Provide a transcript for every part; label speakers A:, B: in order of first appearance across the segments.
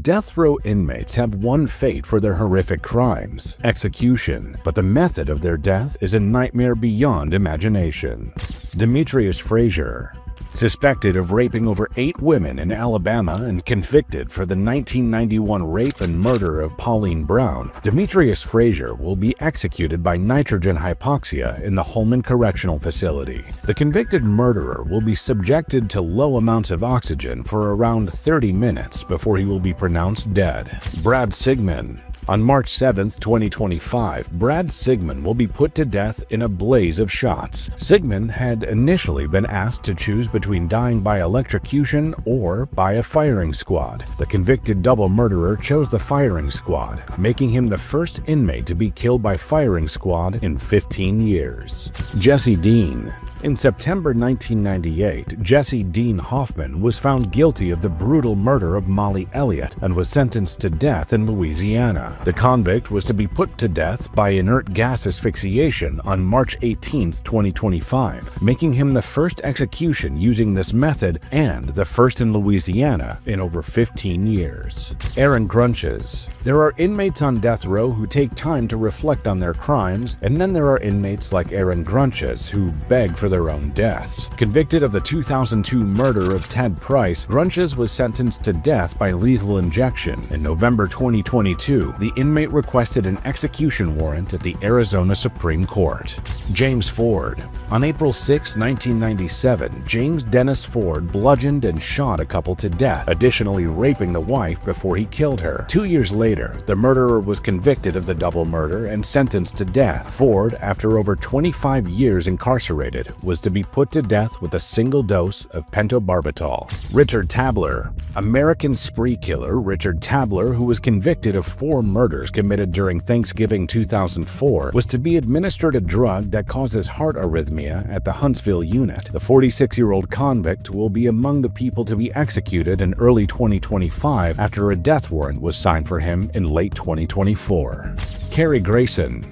A: Death row inmates have one fate for their horrific crimes: execution, but the method of their death is a nightmare beyond imagination. Demetrius Frazier. Suspected of raping over 8 women in Alabama and convicted for the 1991 rape and murder of Pauline Brown, Demetrius Frazier will be executed by nitrogen hypoxia in the Holman Correctional Facility. The convicted murderer will be subjected to low amounts of oxygen for around 30 minutes before he will be pronounced dead. Brad Sigmund. On March 7, 2025, Brad Sigmund will be put to death in a blaze of shots. Sigmund had initially been asked to choose between dying by electrocution or by a firing squad. The convicted double murderer chose the firing squad, making him the first inmate to be killed by firing squad in 15 years. Jesse Dean. In September 1998, Jesse Dean Hoffman was found guilty of the brutal murder of Molly Elliott and was sentenced to death in Louisiana. The convict was to be put to death by inert gas asphyxiation on March 18, 2025, making him the first execution using this method and the first in Louisiana in over 15 years. Aaron Grunches. There are inmates on death row who take time to reflect on their crimes, and then there are inmates like Aaron Grunches who beg for their own deaths. Convicted of the 2002 murder of Ted Price, Grunches was sentenced to death by lethal injection. In November 2022, the inmate requested an execution warrant at the Arizona Supreme Court. James Ford. On April 6, 1997, James Dennis Ford bludgeoned and shot a couple to death, additionally raping the wife before he killed her. 2 years later, the murderer was convicted of the double murder and sentenced to death. Ford, after over 25 years incarcerated, was to be put to death with a single dose of pentobarbital. Richard Tabler. American spree killer Richard Tabler, who was convicted of 4 murders committed during Thanksgiving 2004, was to be administered a drug that causes heart arrhythmia at the Huntsville unit. The 46-year-old convict will be among the people to be executed in early 2025 after a death warrant was signed for him in late 2024. Carrie Grayson.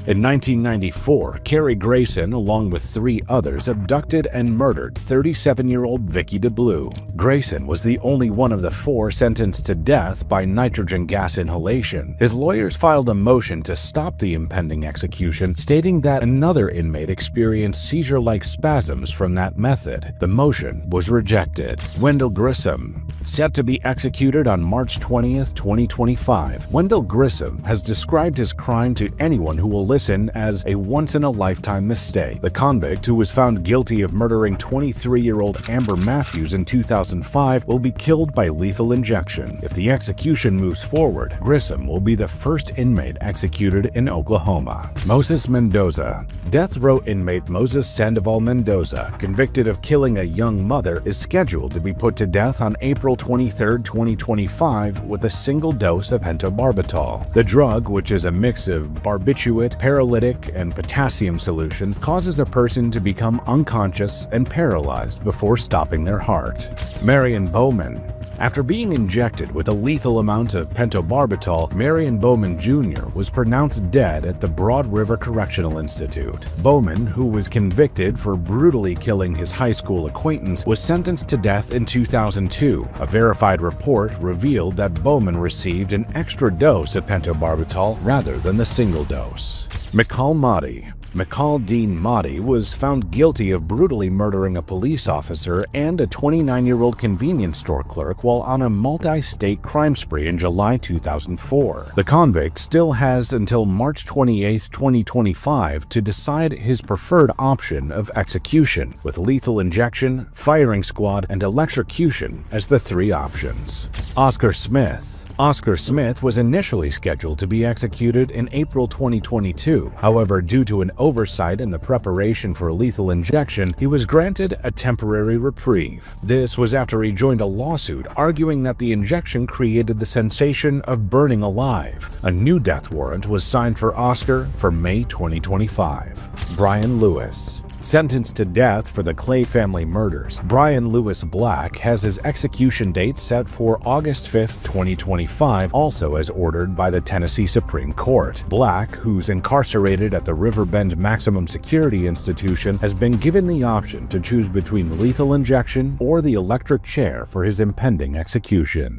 A: In 1994, Carrie Grayson, along with 3 others, abducted and murdered 37-year-old Vicky DeBlue. Grayson was the only one of the 4 sentenced to death by nitrogen gas inhalation. His lawyers filed a motion to stop the impending execution, stating that another inmate experienced seizure-like spasms from that method. The motion was rejected. Wendell Grissom. Set to be executed on March 20, 2025, Wendell Grissom has described his crime to anyone who will listen as a once-in-a-lifetime mistake. The convict, who was found guilty of murdering 23-year-old Amber Matthews in 2005, will be killed by lethal injection. If the execution moves forward, Grissom will be the first inmate executed in Oklahoma. Moses Mendoza. Death row inmate Moses Sandoval Mendoza, convicted of killing a young mother, is scheduled to be put to death on April 23, 2025, with a single dose of pentobarbital. The drug, which is a mix of barbiturate, paralytic, and potassium solution, causes a person to become unconscious and paralyzed before stopping their heart. Marion Bowman. After being injected with a lethal amount of pentobarbital, Marion Bowman Jr. was pronounced dead at the Broad River Correctional Institute. Bowman, who was convicted for brutally killing his high school acquaintance, was sentenced to death in 2002. A verified report revealed that Bowman received an extra dose of pentobarbital rather than the single dose. McCall Mahdi. McCall Dean Mahdi was found guilty of brutally murdering a police officer and a 29-year-old convenience store clerk while on a multi-state crime spree in July 2004. The convict still has until March 28, 2025 to decide his preferred option of execution, with lethal injection, firing squad, and electrocution as the 3 options. Oscar Smith. Oscar Smith was initially scheduled to be executed in April 2022. However, due to an oversight in the preparation for lethal injection, he was granted a temporary reprieve. This was after he joined a lawsuit arguing that the injection created the sensation of burning alive. A new death warrant was signed for Oscar for May 2025. Brian Lewis. Sentenced to death for the Clay family murders, Brian Lewis Black has his execution date set for August 5, 2025, also as ordered by the Tennessee Supreme Court. Black, who's incarcerated at the Riverbend Maximum Security Institution, has been given the option to choose between lethal injection or the electric chair for his impending execution.